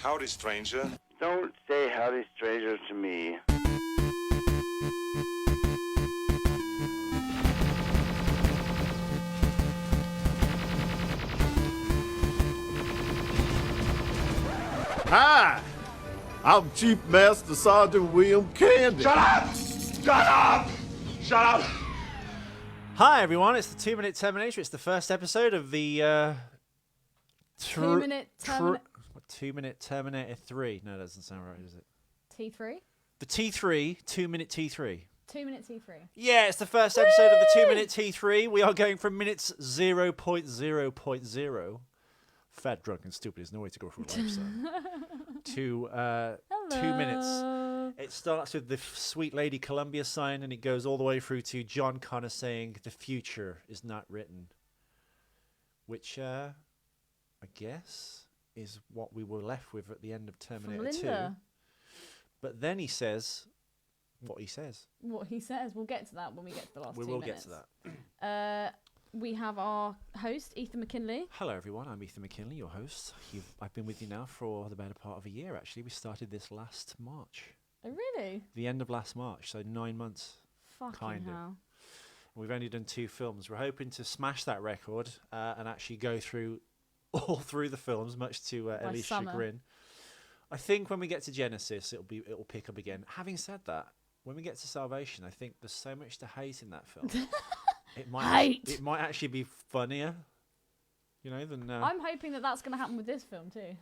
Howdy, stranger. Don't say howdy, stranger, to me. Hi, I'm Chief Master Sergeant William Candy. Shut up! Shut up! Shut up! Hi everyone, it's the 2 Minute Terminator. It's the first episode of the 2 Minute Terminator. 2 Minute Terminator 3. No, that doesn't sound right, does it? T3? The T3, 2 Minute T3. 2 Minute T3. Yeah, it's the first episode of the 2 Minute T3. We are going from minutes 0.0.0. Fat, drunk, and stupid is no way to go through life, son. To 2 minutes. It starts with the Sweet Lady Columbia sign, and it goes all the way through to John Connor saying, "The future is not written." Which, I guess, is what we were left with at the end of Terminator 2. But then he says what he says. What he says. We'll get to that when we get to the last 2 minutes. We will get to that. We have our host, Ethan McKinley. Hello, everyone. I'm Ethan McKinley, your host. I've been with you now for the better part of a year, actually. We started this last March. Oh, really? The end of last March, so 9 months. Fucking hell. We've only done 2 films. We're hoping to smash that record and actually go through all through the films, much to Ellie's chagrin. I think when we get to Genesis, it'll pick up again. Having said that, when we get to Salvation, I think there's so much to hate in that film. It might actually be funnier, than. I'm hoping that that's going to happen with this film too.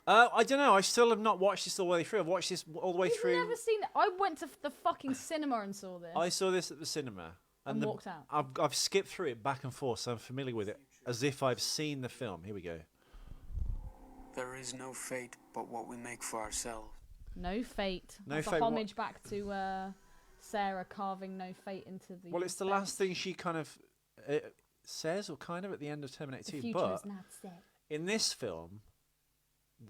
I don't know. I still have not watched this all the way through. I've watched this all the way through. You've never seen it? I went to the fucking cinema and saw this. I saw this at the cinema and walked out. I've skipped through it back and forth, so I'm familiar with it as if I've seen the film. Here we go. There is no fate but what we make for ourselves. No fate. No That's fate. a homage back to Sarah carving no fate into the. Well, it's the last thing she kind of says, or kind of at the end of Terminator 2. The future is not set. In this film,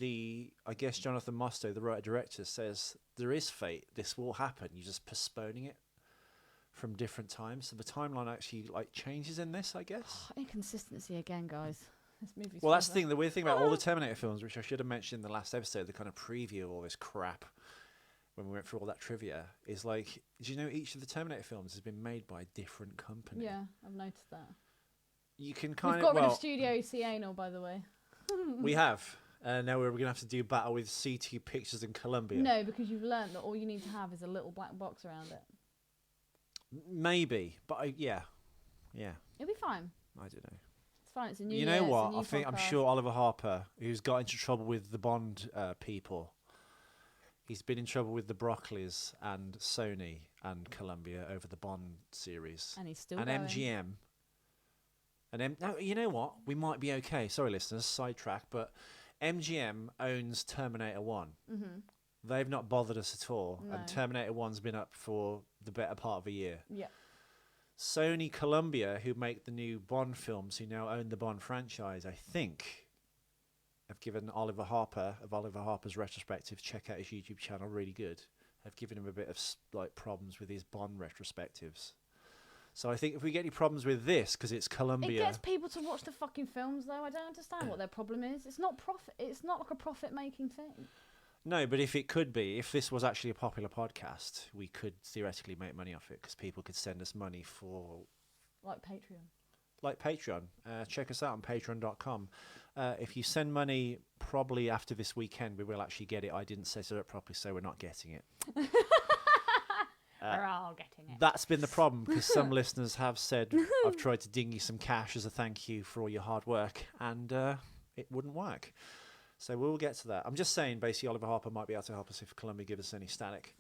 I guess Jonathan Mostow, the writer-director, says there is fate. This will happen. You're just postponing it from different times. So the timeline actually changes in this, I guess. Inconsistency again, guys. This movie's well, that's the thing. The weird thing about all the Terminator films, which I should have mentioned in the last episode, the kind of preview of all this crap when we went through all that trivia, is do you know each of the Terminator films has been made by a different company? Yeah, I've noticed that. You can We've kind got rid of Studio Ciano, by the way. We have. Now we're going to have to do battle with C2 Pictures in Colombia. No, because you've learned that all you need to have is a little black box around it. Maybe, but yeah. It'll be fine. I don't know. It's fine. It's a new. You know what? I'm sure Oliver Harper, who's got into trouble with the Bond people, he's been in trouble with the Broccoli's and Sony and Columbia over the Bond series. And he's still and going. MGM. No, you know what? We might be okay. Sorry, listeners, sidetrack, but MGM owns Terminator 1. Mm-hmm. They've not bothered us at all, No. and Terminator 1's been up for the better part of a year. Yeah. Sony Columbia, who make the new Bond films, who now own the Bond franchise, I think, have given Oliver Harper, of Oliver Harper's retrospective, check out his YouTube channel, really good, have given him a bit of problems with his Bond retrospectives. So I think if we get any problems with this, because it's Columbia... It gets people to watch the fucking films, though. I don't understand what their problem is. It's not profit. It's not like a profit-making thing. No, but if it could be, if this was actually a popular podcast, we could theoretically make money off it, because people could send us money for... Like Patreon. Like Patreon. Check us out on patreon.com. If you send money, probably after this weekend, we will actually get it. I didn't set it up properly, so we're not getting it. We're all getting it. That's been the problem, because some listeners have said, I've tried to ding you some cash as a thank you for all your hard work, and it wouldn't work. So we'll get to that. I'm just saying, basically, Oliver Harper might be able to help us if Columbia give us any static.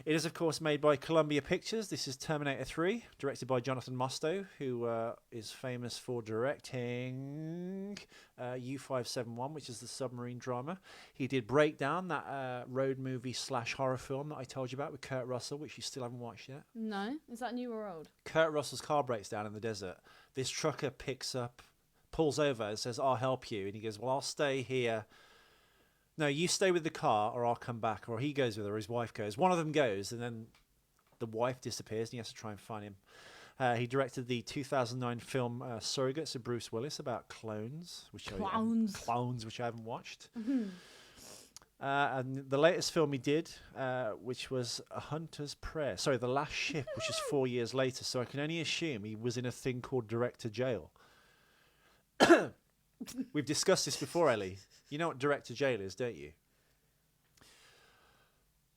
It is, of course, made by Columbia Pictures. This is Terminator 3, directed by Jonathan Mostow, who is famous for directing U-571, which is the submarine drama. He did Breakdown, that road movie / horror film that I told you about with Kurt Russell, which you still haven't watched yet. No? Is that new or old? Kurt Russell's car breaks down in the desert. This trucker pulls over and says, "I'll help you." And he goes, "Well, I'll stay here. No, you stay with the car or I'll come back." Or he goes with her, or his wife goes. One of them goes, and then the wife disappears and he has to try and find him. He directed the 2009 film Surrogates of Bruce Willis about clones, which I haven't watched. And the latest film he did, which was A Hunter's Prayer. Sorry, The Last Ship, which is 4 years later. So I can only assume he was in a thing called director jail. We've discussed this before, Ellie. You know what director jail is, don't you?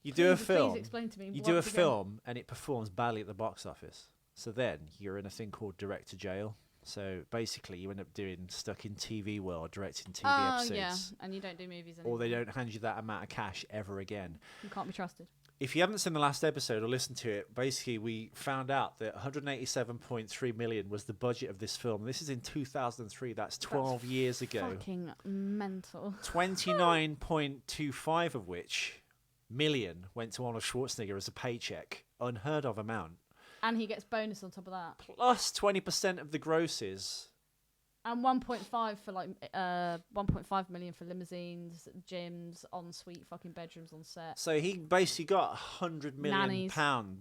You do a film. Please explain to me. You do a film and it performs badly at the box office. So then you're in a thing called director jail. So basically, you end up stuck in TV world, directing TV episodes. Oh, yeah, and you don't do movies anymore. Or they don't hand you that amount of cash ever again. You can't be trusted. If you haven't seen the last episode or listened to it, basically we found out that 187.3 million was the budget of this film. This is in 2003. That's 12 years ago. Fucking mental. 29.25 of which million went to Arnold Schwarzenegger as a paycheck. Unheard of amount. And he gets bonus on top of that. Plus 20% of the grosses. And 1.5 for 1.5 million for limousines, gyms, ensuite fucking bedrooms on set. So he basically got $100 million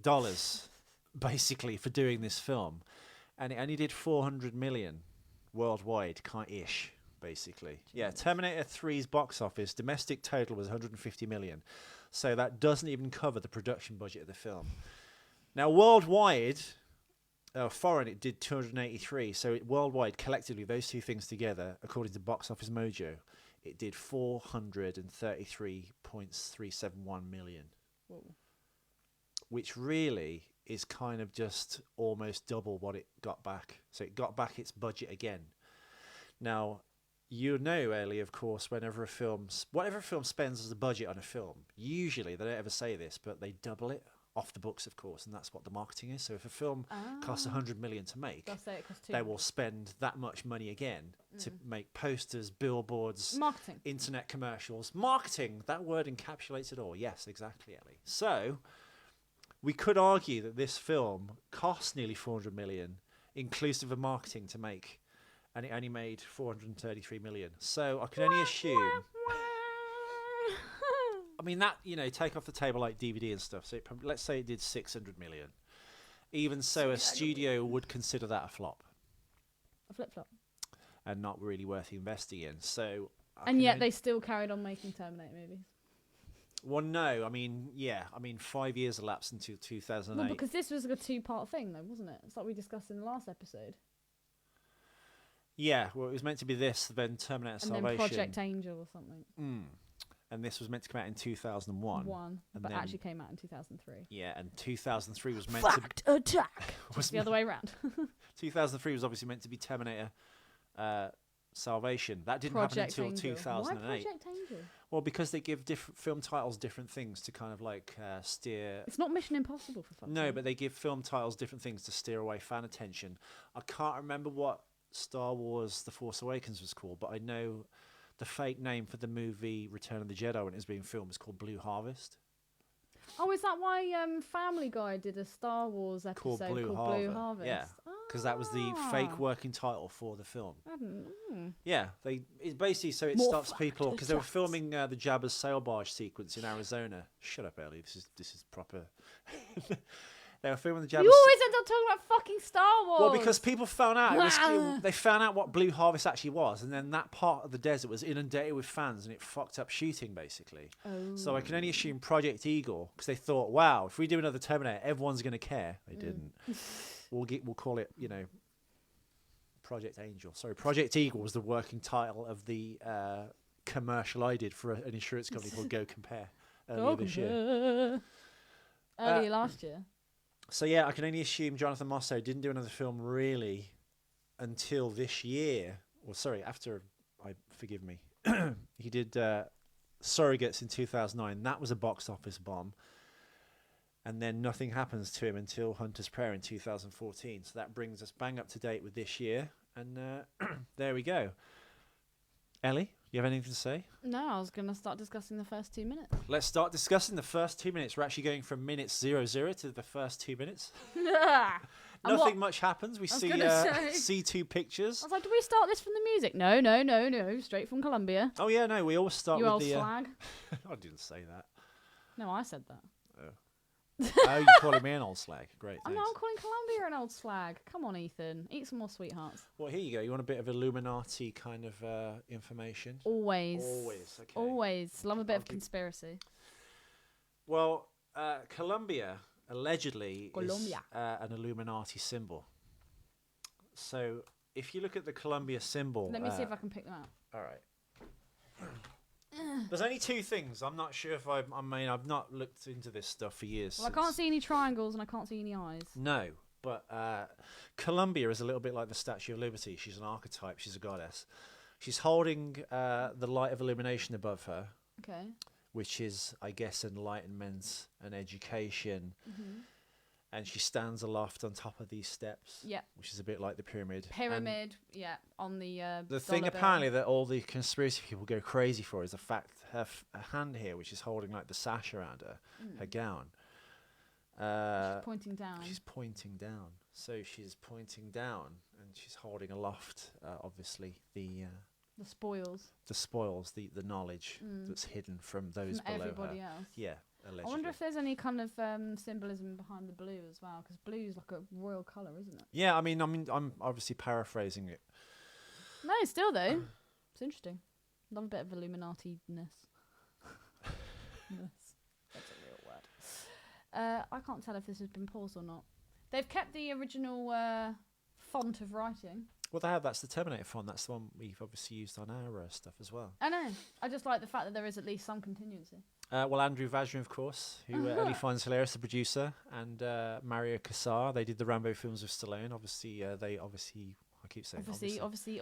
dollars basically for doing this film, and it only did 400 million worldwide, ish, basically. Yeah, Terminator 3's box office domestic total was 150 million, so that doesn't even cover the production budget of the film. Now worldwide. Foreign, it did 283. So worldwide, collectively, those two things together, according to Box Office Mojo, it did 433.371 million. Whoa. Which really is kind of just almost double what it got back. So it got back its budget again. Now, you know, Ellie, of course, whatever a film spends as a budget on a film, usually, they don't ever say this, but they double it. Off the books, of course, and that's what the marketing is. So if a film costs 100 million to make, they will spend that much money again to make posters, billboards, marketing, internet commercials. Marketing, that word encapsulates it all. Yes, exactly, Ellie. So we could argue that this film cost nearly 400 million, inclusive of marketing, to make, and it only made 433 million. So I can only assume... I mean, that, take off the table like DVD and stuff. So let's say it did 600 million. Even so, a studio would consider that a flop. A flip-flop. And not really worth investing in. So. And yet they still carried on making Terminator movies. Well, no. I mean, 5 years elapsed until 2008. Well, because this was a two-part thing, though, wasn't it? It's like we discussed in the last episode. Yeah, well, it was meant to be this, then Terminator Salvation. And then Project Angel or something. And this was meant to come out in 2001. But actually came out in 2003. Yeah, and 2003 was meant to... attack! Was the other way around. 2003 was obviously meant to be Terminator Salvation. That didn't happen until 2008. Why Project Angel? Well, because they give different film titles different things to kind of steer... It's not Mission Impossible, for fuck's sake. No, but they give film titles different things to steer away fan attention. I can't remember what Star Wars The Force Awakens was called, but I know... The fake name for the movie Return of the Jedi when it was being filmed is called Blue Harvest. Oh, is that why Family Guy did a Star Wars episode called Blue Harvest? Yeah, because that was the fake working title for the film. Yeah, it basically it More stops people because they were filming the Jabba's sail barge sequence in Arizona. Shut up, Ellie. This is proper. They were filming the Jabba's. You always end up talking about fucking Star Wars. Well, because people found out they found out what Blue Harvest actually was, and then that part of the desert was inundated with fans, and it fucked up shooting basically. Oh. So I can only assume Project Eagle, because they thought, wow, if we do another Terminator, everyone's going to care. They didn't. We'll call it, Project Angel. Sorry, Project Eagle was the working title of the commercial I did for an insurance company called Go Compare earlier this year. Earlier last year. So yeah, I can only assume Jonathan Mosso didn't do another film really until this year. Or sorry, forgive me. He did Surrogates in 2009. That was a box office bomb. And then nothing happens to him until Hunter's Prayer in 2014. So that brings us bang up to date with this year. And there we go. Ellie, you have anything to say? No, I was going to start discussing the first 2 minutes. Let's start discussing the first 2 minutes. We're actually going from minutes 00 to the first 2 minutes. Nothing much happens. We see two pictures. I was like, do we start this from the music? No. Straight from Colombia. Oh, yeah, no. We always start with the... You old slag. I didn't say that. No, I said that. Oh. Oh, you calling me an old slag? Great, I'm thanks. not calling Columbia an old slag. Come on, Ethan. Eat some more sweethearts. Well, here you go. You want a bit of Illuminati kind of information? Always. Always, okay. Always. Love a bit I'll of conspiracy. Well, Columbia allegedly Columbia. is an Illuminati symbol. So if you look at the Columbia symbol... Let me see if I can pick them out. All right. There's only two things. I'm not sure if I mean, I've not looked into this stuff for years. Well, I can't see any triangles and I can't see any eyes. No, but Columbia is a little bit like the Statue of Liberty. She's an archetype. She's a goddess. She's holding the light of illumination above her, Okay. which is, I guess, enlightenment and education. Mm-hmm. And she stands aloft on top of these steps, Yep. which is a bit like the pyramid. Pyramid, yeah, on the The thing dollar bill. apparently that all the conspiracy people go crazy for is the fact her hand here, which is holding like the sash around her, her gown. She's pointing down. She's pointing down. So she's pointing down, and she's holding aloft, obviously, the spoils spoils, the knowledge that's hidden from those from below everybody her. else. Yeah, allegedly. I wonder if there's any kind of symbolism behind the blue as well, because blue is like a royal colour, isn't it? Yeah, I mean, I'm obviously paraphrasing it. No, still though, it's interesting. Love a bit of Illuminati-ness. That's a real word. I can't tell if this has been paused or not. They've kept the original font of writing. Well, they have. That's the Terminator font. That's the one we've obviously used on our stuff as well. I know. I just like the fact that there is at least some continuity. Well, Andrew Vajna, of course, who Ellie finds hilarious, the producer, and Mario Kassar. They did the Rambo films with Stallone. Obviously, I keep saying Obviously.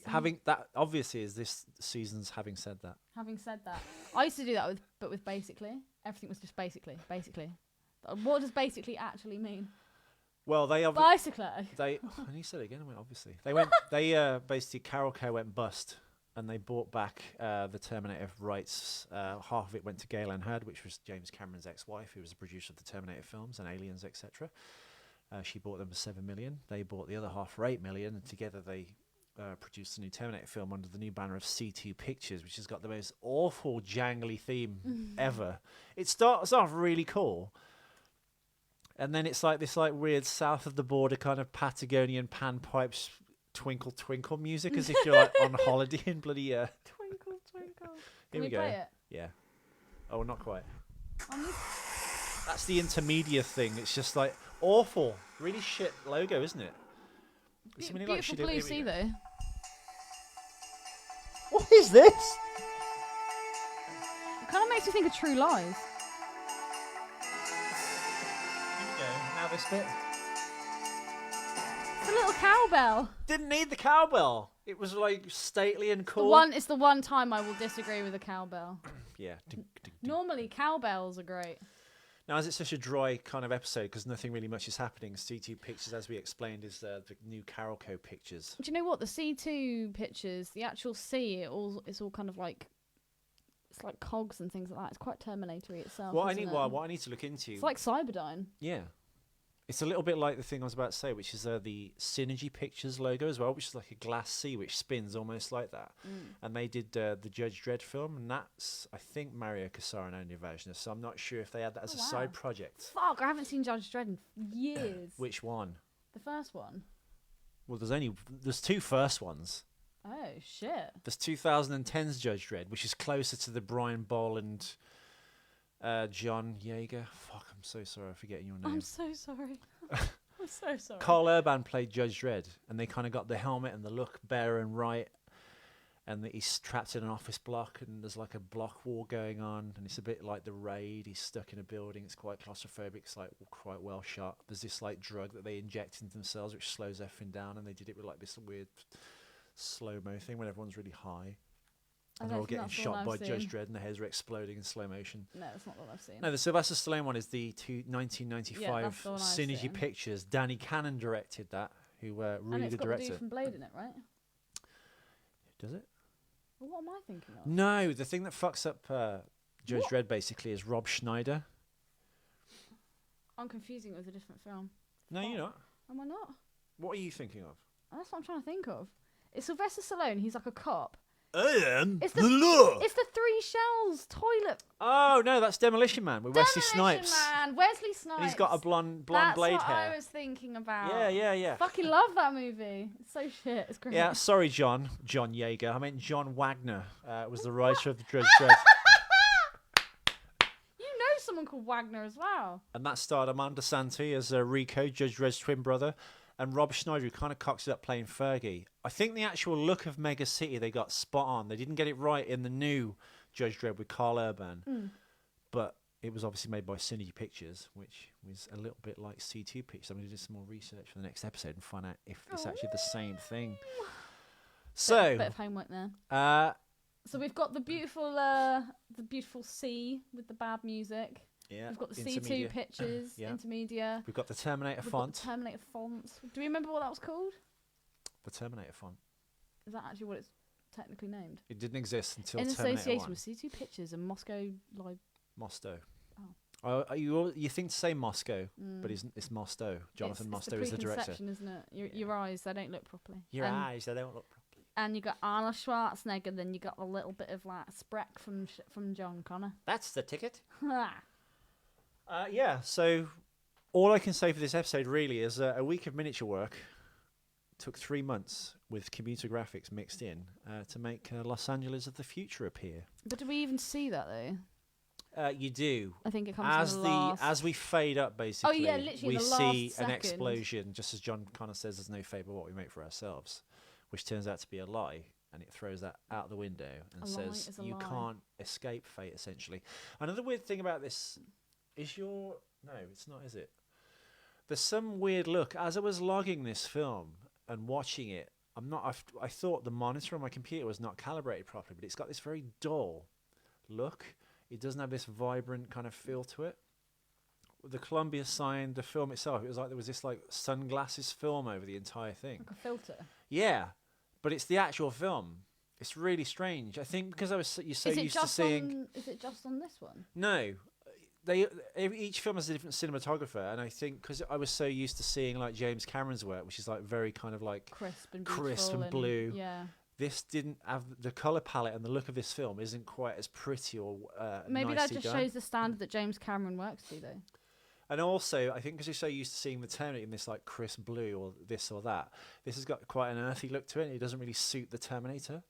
Having that, obviously, is this season's having said that. Having said that, I used to do that with basically. Everything was just basically. What does basically actually mean? Well, they Basically. and he said it again. I went obviously. Basically Carolco went bust, and they bought back the Terminator rights. Half of it went to Gale Anne Hurd, which was James Cameron's ex-wife, who was the producer of the Terminator films and Aliens, etc. She bought them for $7 million. They bought the other half for $8 million, and together they produced a new Terminator film under the new banner of C2 Pictures, which has got the most awful jangly theme ever. It starts off really cool. And then it's like this weird south of the border kind of Patagonian panpipes twinkle twinkle music, as if you're like on holiday in bloody Twinkle, twinkle. Here we go. Play it? Yeah. Oh, not quite. That's the Intermedia thing. It's just like awful, really shit logo, isn't it? Beautiful blue sea though. What is this? It kind of makes me think of True Lies. Now this bit. It's a little cowbell. Didn't need the cowbell. It was like stately and cool. It's the one time I will disagree with a cowbell. Yeah. Normally cowbells are great. Now, as it's such a dry kind of episode because nothing really much is happening, C2 Pictures, as we explained, is the new Carolco Pictures. Do you know what the C2 pictures? The actual C, it's all kind of like. It's like cogs and things like that. It's quite Terminator-y itself. What I need to look into. It's like Cyberdyne. Yeah. It's a little bit like the thing I was about to say, which is the Synergy Pictures logo as well, which is like a glass C which spins almost like that. And they did the Judge Dredd film, and that's, I think, Mario Kassar and Andrew Vajna. So I'm not sure if they had that as a side project. Fuck, I haven't seen Judge Dredd in years. Which one? The first one. Well, there's two first ones. Oh, shit. There's 2010's Judge Dredd, which is closer to the Brian Boll and John Yeager. Fuck, I'm so sorry for forgetting your name. I'm so sorry. I'm so sorry. Carl Urban played Judge Dredd, and they kind of got the helmet and the look bare and right, and he's trapped in an office block, and there's like a block war going on, and it's a bit like The Raid. He's stuck in a building. It's quite claustrophobic. It's like quite well shot. There's this like drug that they inject into themselves, which slows everything down, and they did it with like this weird slow-mo thing when everyone's really high. And they're all getting shot by Judge Dredd, and the heads are exploding in slow motion. No, that's not what I've seen. No, the Sylvester Stallone one is the 1995 Synergy Pictures. Danny Cannon directed that, who really good director. And it's got the dude from Blade in it, right? Does it? Well, what am I thinking of? No, the thing that fucks up Judge Dredd basically is Rob Schneider. I'm confusing it with a different film. No, you're not. Am I not? What are you thinking of? That's what I'm trying to think of. It's Sylvester Stallone. He's like a cop. And It's the the- law. It's the Three Shells toilet. Oh no, that's Demolition Man with Wesley Demolition Snipes. Man, Wesley Snipes. And he's got a blonde That's blade what hair. I was thinking about. Yeah. Fucking love that movie. It's so shit. It's great. Yeah, sorry, John Yeager. I meant John Wagner was the writer of the Judge Dredd. You know someone called Wagner as well. And that starred Amanda Santi as Rico, Judge Dredd's twin brother, and Rob Schneider, who kind of cocks it up playing Fergie. I think the actual look of Mega City they got spot on. They didn't get it right in the new Judge Dredd with Carl Urban, but it was obviously made by Synergy Pictures, which was a little bit like C2 Pictures. I'm going to do some more research for the next episode and find out if it's actually the same thing. So, Bit of homework there. So we've got the beautiful sea with the bad music. yeah, We've got the Intermedia. C2 pictures, Yeah. Intermedia. We've got the Terminator We've font. got the Terminator fonts. Do you remember what that was called? The Terminator font. Is that actually what it's technically named? It didn't exist until In Terminator association 1. with C2 Pictures and Moscow Live. Mostow. You think to say Moscow, but it's Mostow. Jonathan It's Mostow is the director. preconception, isn't it? Your eyes, they don't look properly. Your and, eyes, they don't look properly. And you got Arnold Schwarzenegger, then you got a little bit of like Spreck from John Connor. That's the ticket. Yeah, so all I can say for this episode really is a week of miniature work took 3 months with computer graphics mixed in to make Los Angeles of the future appear. But do we even see that though? You do. I think it comes As in the last. as we fade up, basically, literally we the see last an second. explosion. Just as John Connor says, "There's no favour what we make for ourselves," which turns out to be a lie, and it throws that out the window and A lie says is a you lie. can't escape fate. Essentially, another weird thing about this is no, it's not, is it? There's some weird look as I was logging this film and watching it. I thought the monitor on my computer was not calibrated properly, but it's got this very dull look. It doesn't have this vibrant kind of feel to it. The Columbia sign, the film itself, it was like there was this like sunglasses film over the entire thing. Like a filter. Yeah, but it's the actual film. It's really strange. I think because you're so Is it used to just seeing. Is it just on this one? No, each film has a different cinematographer, and I think because I was so used to seeing like James Cameron's work, which is like very kind of like Crisp and crisp beautiful and blue. Yeah. This didn't have the color palette, and the look of this film isn't quite as pretty or Maybe that nicely just done. shows the standard that James Cameron works to, though. And also, I think because you're so used to seeing the Terminator in this like crisp blue or this or that, this has got quite an earthy look to it. And it doesn't really suit the Terminator.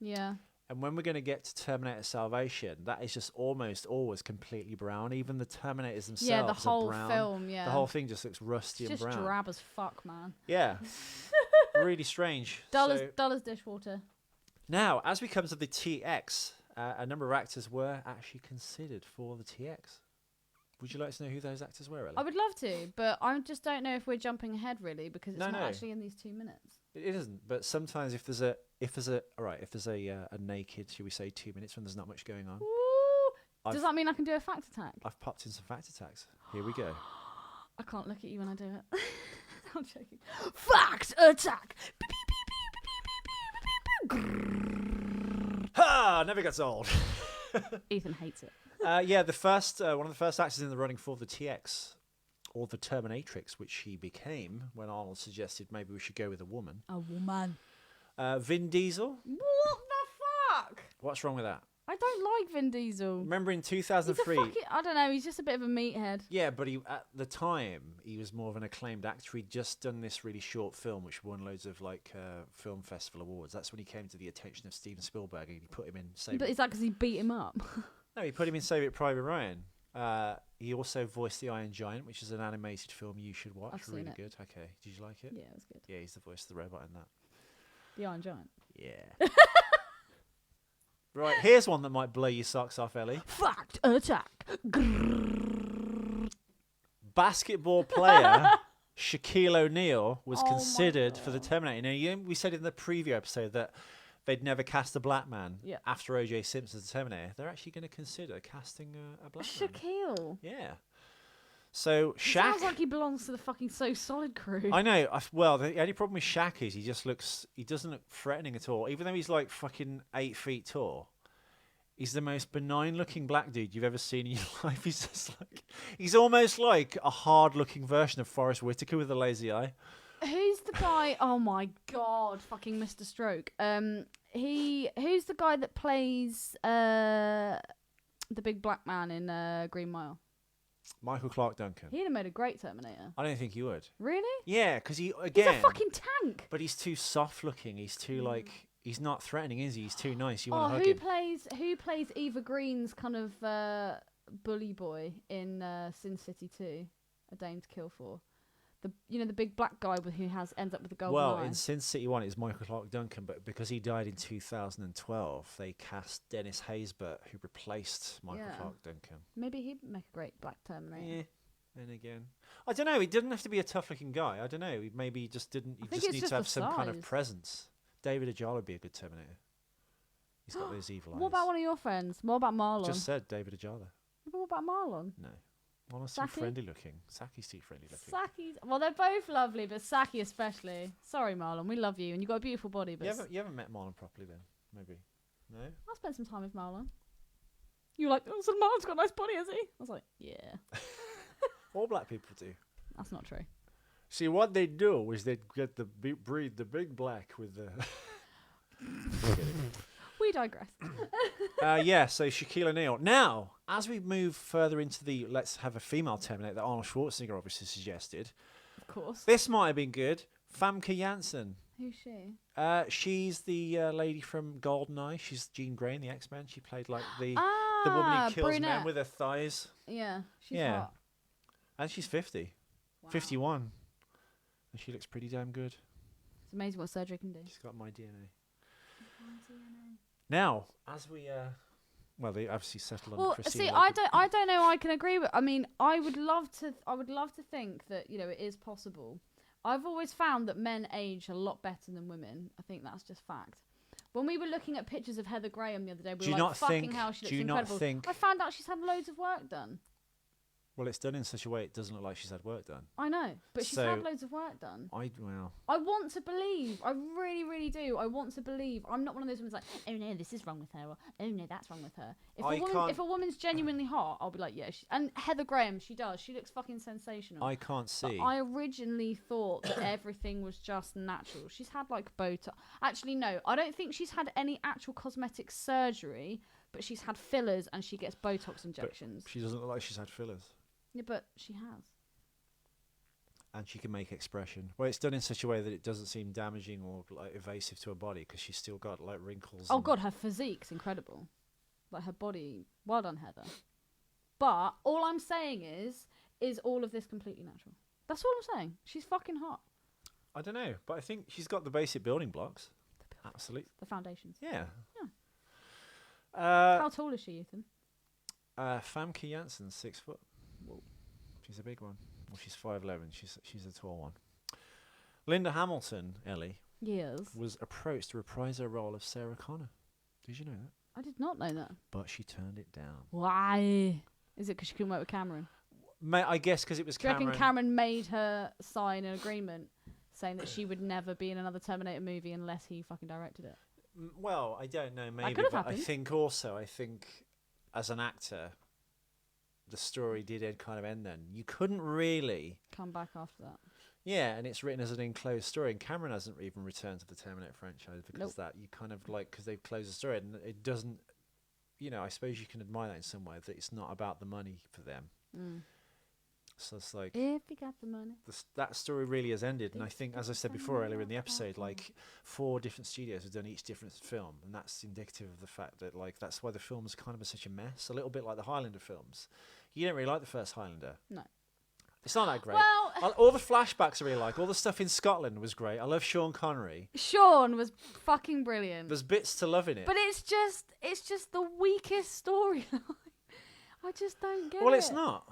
Yeah. And when we're going to get to Terminator Salvation, that is just almost always completely brown. Even the Terminators themselves Yeah, the whole are brown. film, yeah. The whole thing just looks rusty It's and just brown. drab as fuck, man. Yeah, really strange. Dollars dishwater. Now, as we come to the TX, a number of actors were actually considered for the TX. Would you like to know who those actors were, Ella? I would love to, but I just don't know if we're jumping ahead really because it's No, not no. actually in these 2 minutes. It isn't, but sometimes if there's a naked, should we say, 2 minutes when there's not much going on, Ooh. Does I've- that mean I can do a fact attack? I've popped in some fact attacks. Here we go. I can't look at you when I do it. I'm joking. Fact attack. Ha! Never gets old. Ethan hates it. Yeah, the first one of the first actors in the running for the TX, or the Terminatrix, which he became when Arnold suggested maybe we should go with a woman. A woman. Vin Diesel. What the fuck? What's wrong with that? I don't like Vin Diesel. Remember in He's a 2003? fucking, I don't know, he's just a bit of a meathead. Yeah, but at the time he was more of an acclaimed actor. He'd just done this really short film which won loads of like film festival awards. That's when he came to the attention of Steven Spielberg and he put him in But is that because he beat him up? No, he put him in Saving Private Ryan. He also voiced the Iron Giant, which is an animated film you should watch. I've seen really it. good. Okay, did you like it? Yeah, it was good. Yeah, he's the voice of the robot in that. The Iron Giant. Yeah. Right, here's one that might blow your socks off, Ellie. Fact attack. Basketball player Shaquille O'Neal was Oh my considered for the Terminator. Now, we said in the preview episode that they'd never cast a black man Yeah. after O.J. Simpson's Terminator. They're actually going to consider casting a black man. Shaquille. Yeah. So Shaq. Sounds like he belongs to the fucking So Solid crew. I know. Well, the only problem with Shaq is he doesn't look threatening at all. Even though he's like fucking 8 feet tall, he's the most benign looking black dude you've ever seen in your life. He's just like, he's almost like a hard looking version of Forrest Whitaker with a lazy eye. Who's the guy? Oh my god, fucking Mr. Stroke. Who's the guy that plays the big black man in Green Mile? Michael Clarke Duncan. He'd have made a great Terminator. I don't think he would. Really? Yeah, because he He's again. a fucking tank. But he's too soft looking. He's too like. He's not threatening, is he? He's too nice. You Oh, want to hug him. who plays Eva Green's kind of bully boy in Sin City 2? A Dame to Kill For. The big black guy who ends up with the golden eye. In Sin City 1 it's Michael Clarke Duncan, but because he died in 2012, they cast Dennis Haysbert, who replaced Michael Clarke Duncan. Maybe he'd make a great black Terminator. Yeah. And again, I don't know. He didn't have to be a tough-looking guy. I don't know. Maybe he just didn't. You just need to have some kind of presence. David Ajala would be a good Terminator. He's got those evil eyes. What about one of your friends? What about Marlon? Just said David Ajala. What about Marlon? No. Marlon's too friendly looking. Saki's too friendly looking. Well, they're both lovely, but Saki especially. Sorry, Marlon, we love you, and you've got a beautiful body. But You haven't met Marlon properly then, maybe. No? I spent some time with Marlon. You were like, oh, so Marlon's got a nice body, has he? I was like, yeah. All black people do. That's not true. See, what they do is they get breed the big black with the... We digress. So Shaquille O'Neal. Now, as we move further into the let's have a female Terminator that Arnold Schwarzenegger obviously suggested, Of course. this might have been good. Famke Janssen. Who's she? She's the lady from GoldenEye. She's Jean Grey in the X-Men. She played like the woman who kills brunette. men with her thighs. Yeah, she's Yeah. hot. And she's 50. Wow. 51. And she looks pretty damn good. It's amazing what surgery can do. She's got my DNA. Now, as we they obviously settled on Christina. See, I don't know. I can agree with. I mean, I would love to think that it is possible. I've always found that men age a lot better than women. I think that's just fact. When we were looking at pictures of Heather Graham the other day, we were like, fucking hell, she looks incredible. I found out she's had loads of work done. Well, it's done in such a way it doesn't look like she's had work done. I know, but she's had loads of work done. I want to believe. I really, really do. I want to believe. I'm not one of those women that's like, oh no, this is wrong with her, or oh no, that's wrong with her. If a woman's genuinely hot, I'll be like, yeah. And Heather Graham, she does. She looks fucking sensational. I can't see. But I originally thought that everything was just natural. She's had like Botox. Actually, no, I don't think she's had any actual cosmetic surgery, but she's had fillers and she gets Botox injections. But she doesn't look like she's had fillers. Yeah, but she has. And she can make expression. Well, it's done in such a way that it doesn't seem damaging or like evasive to her body because she's still got like wrinkles. Oh god, her physique's incredible. Like her body, well done, Heather. But all I'm saying is all of this completely natural. That's all I'm saying. She's fucking hot. I don't know, but I think she's got the basic building blocks. Absolutely. The foundations. Yeah. How tall is she, Ethan? Famke Janssen, 6 foot. Whoa. She's a big one. Well, she's 5'11". She's a tall one. Linda Hamilton, Ellie, Yes. was approached to reprise her role of Sarah Connor. Did you know that? I did not know that. But she turned it down. Why? Is it because she couldn't work with Cameron? I guess because it was Do you Cameron. reckon Cameron made her sign an agreement saying that she would never be in another Terminator movie unless he fucking directed it? Well, I don't know, maybe. could have But happened. I think as an actor, the story did kind of end then. You couldn't really come back after that. Yeah, and it's written as an enclosed story, and Cameron hasn't even returned to the Terminator franchise because of that. You kind of because they've closed the story, and it doesn't. I suppose you can admire that in some way that it's not about the money for them. So it's like if you got the money, that story really has ended. And I think, as I said before earlier in the episode, 4 different studios have done each different film, and that's indicative of the fact that that's why the film is kind of such a mess. A little bit like the Highlander films. You don't really like the first Highlander. No. It's not that great. Well, all the flashbacks I really like. All the stuff in Scotland was great. I love Sean Connery. Sean was fucking brilliant. There's bits to love in it. But it's just the weakest storyline. I just don't get it. Well, it's not.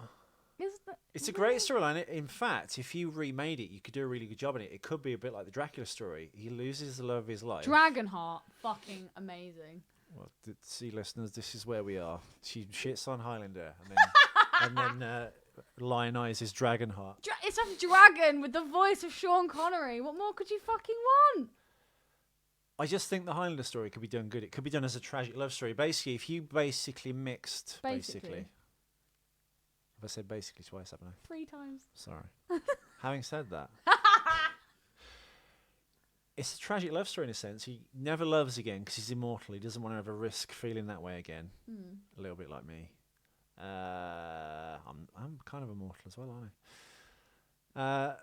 It's a great storyline. In fact, if you remade it, you could do a really good job in it. It could be a bit like the Dracula story. He loses the love of his life. Dragonheart, fucking amazing. Well, see, listeners, this is where we are. She shits on Highlander, and then lionizes Dragonheart. It's a dragon with the voice of Sean Connery. What more could you fucking want? I just think the Highlander story could be done good. It could be done as a tragic love story. Basically, if you mixed. Basically. Have I said basically twice, haven't I? 3 times. Sorry. Having said that, it's a tragic love story in a sense. He never loves again because he's immortal. He doesn't want to ever risk feeling that way again. A little bit like me. I'm kind of immortal as well, aren't I?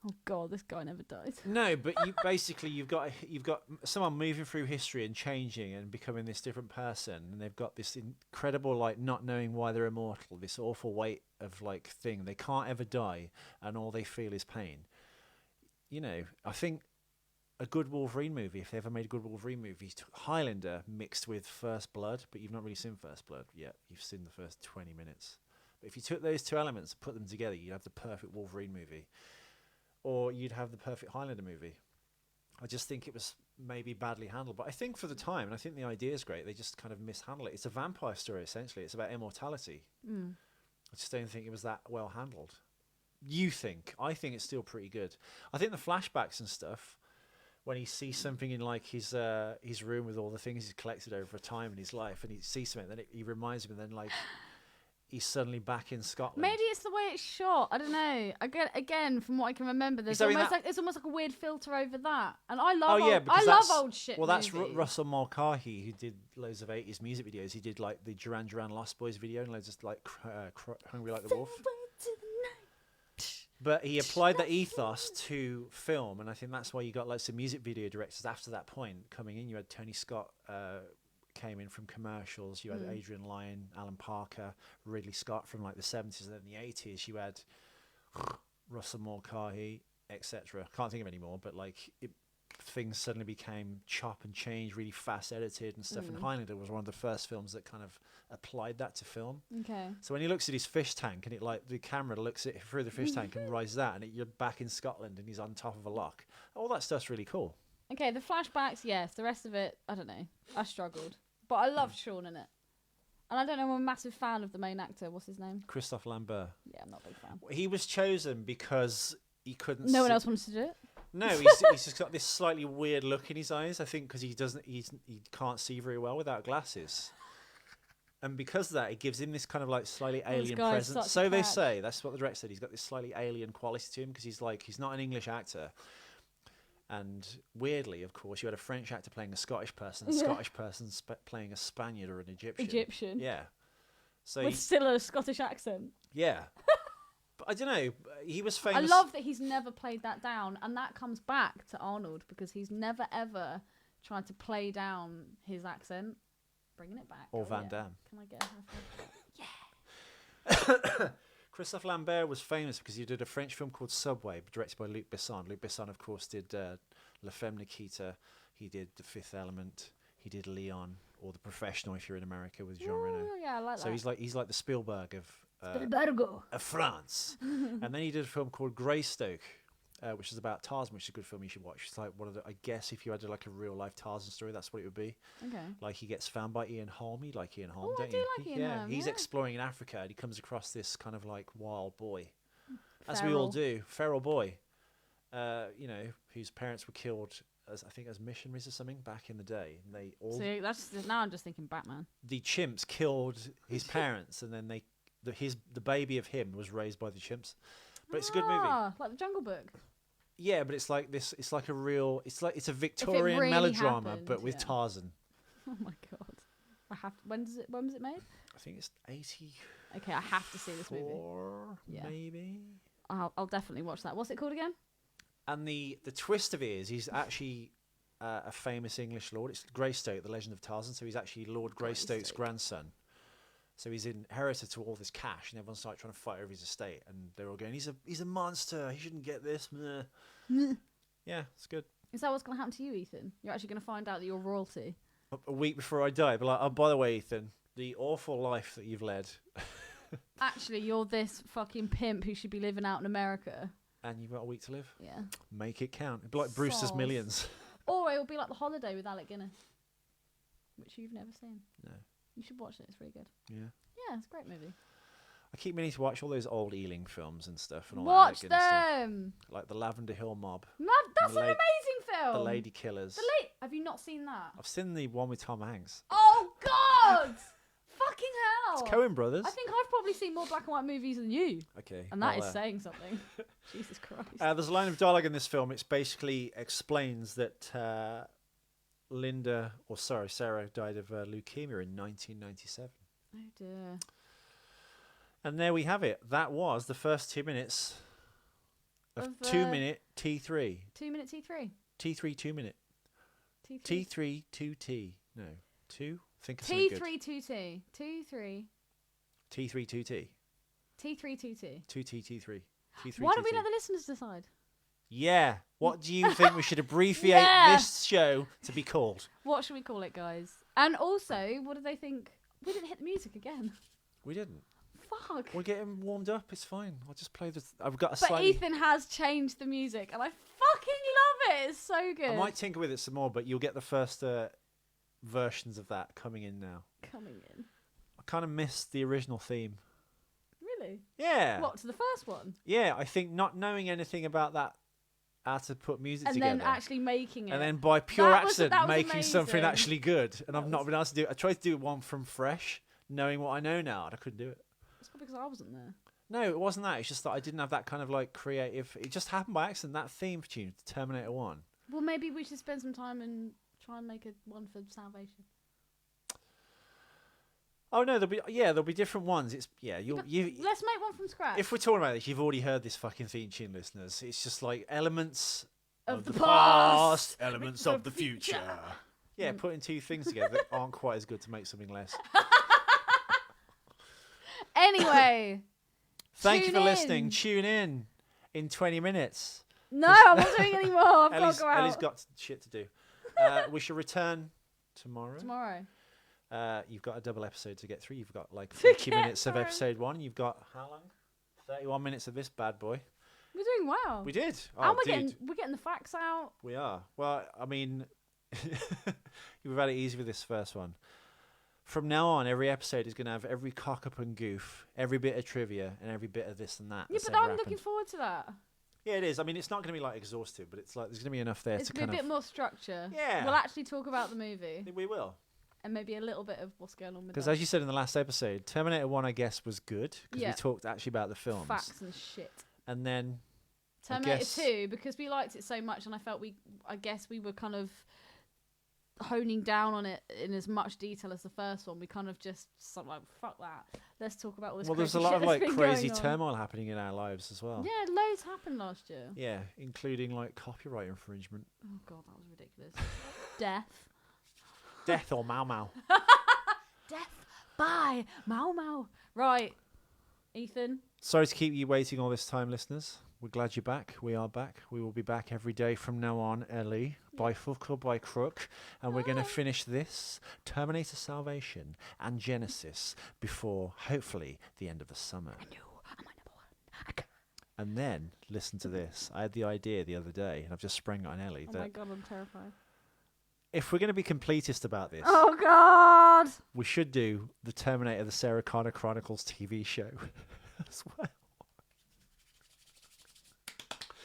Oh God, this guy never dies. No, but you've got someone moving through history and changing and becoming this different person, and they've got this incredible like not knowing why they're immortal, this awful weight of like thing. They can't ever die, and all they feel is pain. You know, I think a good Wolverine movie, if they ever made a good Wolverine movie, Highlander mixed with First Blood, but you've not really seen First Blood yet. You've seen the first 20 minutes. But if you took those two elements and put them together, you'd have the perfect Wolverine movie. Or you'd have the perfect Highlander movie. I just think it was maybe badly handled. But I think for the time, and I think the idea is great, they just kind of mishandle it. It's a vampire story, essentially. It's about immortality. I just don't think it was that well handled. You think? I think it's still pretty good. I think the flashbacks and stuff, when he sees something in like his room with all the things he's collected over a time in his life, and he sees something, then he reminds him, and then like he's suddenly back in Scotland. Maybe it's the way it's shot. I don't know. Again, from what I can remember, there's almost like a weird filter over that. And I love old shit. Well, that's movies. Russell Mulcahy, who did loads of 80s music videos. He did like the Duran Duran Lost Boys video and loads of like Hungry Like the Wolf. But he applied that ethos to film, and I think that's why you got lots of music video directors after that point coming in. You had Tony Scott came in from commercials. You had Adrian Lyne, Alan Parker, Ridley Scott from like the 70s, and then the 80s you had Russell Mulcahy, etc. Can't think of any more, but like things suddenly became chop and change, really fast edited and stuff. And Highlander was one of the first films that kind of applied that to film. Okay. So when he looks at his fish tank, and it like the camera looks at through the fish tank and rises that, and you're back in Scotland and he's on top of a lock. All that stuff's really cool. Okay, the flashbacks, yes. The rest of it, I don't know. I struggled, but I loved Sean in it. And I don't know, I'm a massive fan of the main actor. What's his name? Christophe Lambert. Yeah, I'm not a big fan. He was chosen because he couldn't. No one else wanted to do it. No, he's just got this slightly weird look in his eyes. I think because he can't see very well without glasses. And because of that, it gives him this kind of like slightly alien presence. So they say. That's what the director said. He's got this slightly alien quality to him because he's not an English actor. And weirdly, of course, you had a French actor playing a Scottish person, a Scottish person playing a Spaniard or an Egyptian. Yeah. So with still a Scottish accent. Yeah. But I don't know. He was famous. I love that he's never played that down, and that comes back to Arnold because he's never ever tried to play down his accent. Bringing it back. Or Van Damme. Can I get a high five? Yeah. Christophe Lambert was famous because he did a French film called Subway, directed by Luc Besson. Luc Besson, of course, did La Femme Nikita. He did The Fifth Element. He did Leon, or The Professional, if you're in America, with Jean Reno. Yeah, I like that. So he's like the Spielberg of France. And then he did a film called Greystoke, which is about Tarzan, which is a good film you should watch. It's like one of the, I guess if you had like a real life Tarzan story, that's what it would be. Okay. Like he gets found by Ian Holm. You like Ian Holm, don't you? Like Ian Holm, he's exploring in Africa and he comes across this kind of like wild boy, as we all do, feral boy. You know, whose parents were killed as missionaries or something back in the day. And they all. See, now I'm just thinking Batman. The chimps killed his parents, and then the baby of him was raised by the chimps. But it's a good movie. Like the Jungle Book. Yeah, but it's like this. It's like a real. It's a Victorian really melodrama, but with Tarzan. Oh my god! When was it made? I think it's 80. Okay, I have to see this movie. Maybe. I'll definitely watch that. What's it called again? And the twist of it is he's actually a famous English lord. It's Greystoke, the Legend of Tarzan. So he's actually Lord Greystoke's grandson. So he's inherited to all this cash, and everyone's like trying to fight over his estate, and they're all going, "He's a monster. He shouldn't get this." Yeah, it's good. Is that what's going to happen to you, Ethan? You're actually going to find out that you're royalty. A week before I die, but like, oh, by the way, Ethan, the awful life that you've led. Actually, you're this fucking pimp who should be living out in America. And you've got a week to live. Yeah. Make it count. It'd be like Brewster's Millions. Or it'll be like The Holiday with Alec Guinness, which you've never seen. No. You should watch it. It's really good. Yeah. Yeah, it's a great movie. I keep meaning to watch all those old Ealing films and stuff. And all watch that them! Stuff. Like the Lavender Hill Mob. That's an amazing film! The Lady Killers. Have you not seen that? I've seen the one with Tom Hanks. Oh, God! Fucking hell! It's Coen Brothers. I think I've probably seen more black and white movies than you. Okay. And that is saying something. Jesus Christ. There's a line of dialogue in this film. It basically explains that Sarah died of leukemia in 1997. Oh dear. And there we have it. That was the first 2 minutes of 2 minute T3. 2 minute T3. T3 2 minute. T3. T3 2T. No. 2? Think of something good. T3 2T. T3. T3 2T. T3 2T. 2T T3. T3 Why don't we 2T. let the listeners decide? Yeah. What do you think we should abbreviate Yeah. this show to be called? What should we call it, guys? And also, what do they think? We didn't hit the music again. We didn't. Fuck. We're getting warmed up. It's fine. I'll just play this. I've got a But slightly... Ethan has changed the music, and I fucking love it. It's so good. I might tinker with it some more, but you'll get the first versions of that coming in now. Coming in. I kind of missed the original theme. Really? Yeah. What, to the first one? Yeah, I think not knowing anything about that, how to put music And together. then actually making it. And then by pure That was accident making something amazing. actually good. And I've not been able to do it. I tried to do one from fresh, knowing what I know now, and I couldn't do it. It's probably because I wasn't there. No, it wasn't that. It's just that I didn't have that kind of like creative. It just happened by accident. That theme tune, Terminator 1. Well, maybe we should spend some time and try and make one for Salvation. Oh no, there'll be different ones. It's you. Let's make one from scratch. If we're talking about this, you've already heard this fucking theme tune, listeners. It's just like elements Of the past, past, elements of the future. Yeah, putting two things together that aren't quite as good to make something less. Anyway. Thank you for tune listening. in. Tune in 20 minutes. No, I'm not doing any more. I've got Ellie's, to go out. Ellie's got shit to do. We shall return tomorrow. Tomorrow. You've got a double episode to get through. You've got like To 40 get minutes of through. episode 1. You've got how long? 31 minutes of this bad boy. We're doing well. We did. And Oh, we're dude. getting the facts out. We are. Well, I mean, you've had it easy with this first one. From now on, every episode is going to have every cock up and goof, every bit of trivia, and every bit of this and that. Yeah, that's but ever I'm happened. looking forward to that. Yeah, it is. I mean, it's not going to be like exhaustive, but it's like there's going to be enough there It's to going to be a kind bit more structure. Yeah. We'll actually talk about the movie We will. and maybe a little bit of what's going on with Because that. as you said in the last episode, Terminator 1, I guess, was good. Because Yeah. we talked actually about the films. Facts and shit. And then Terminator guess- 2, because we liked it so much and I felt I guess we were kind of honing down on it in as much detail as the first one. We kind of just sort of like, fuck that. Let's talk about all this well, there's a crazy lot shit of that's like been crazy going on. turmoil happening in our lives as well. Yeah, loads happened last year. Yeah, including like copyright infringement, Oh god, that was ridiculous. Death. death or Mau Mau. Death by Mau Mau. Right. Ethan. Sorry to keep you waiting all this time, listeners. We're glad you're back. We are back. We will be back every day from now on, Ellie, by hook or by crook. And we're going to finish this Terminator Salvation and Genesis before, hopefully, the end of the summer. And then, listen to this. I had the idea the other day, and I've just sprung it on Ellie, Oh my that god, I'm terrified. if we're going to be completist about this, Oh god. we should do the Terminator, the Sarah Connor Chronicles TV show as well.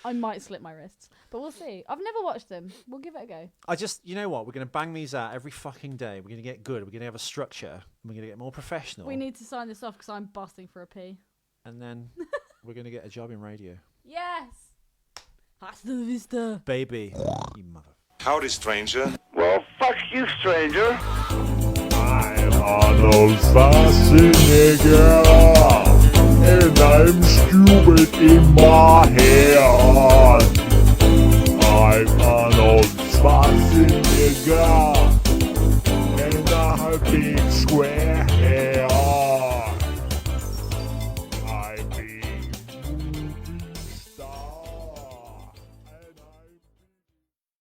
I might slip my wrists, but we'll see. I've never watched them. We'll give it a go. You know what? We're going to bang these out every fucking day. We're going to get good. We're going to have a structure. And we're going to get more professional. We need to sign this off because I'm busting for a pee. And then we're going to get a job in radio. Yes. Hasta la vista. Baby. You mother. Howdy, stranger. Well, fuck you, stranger. I'm Arnold Schwarzenegger, and I'm stupid in my head. I'm Arnold Schwarzenegger.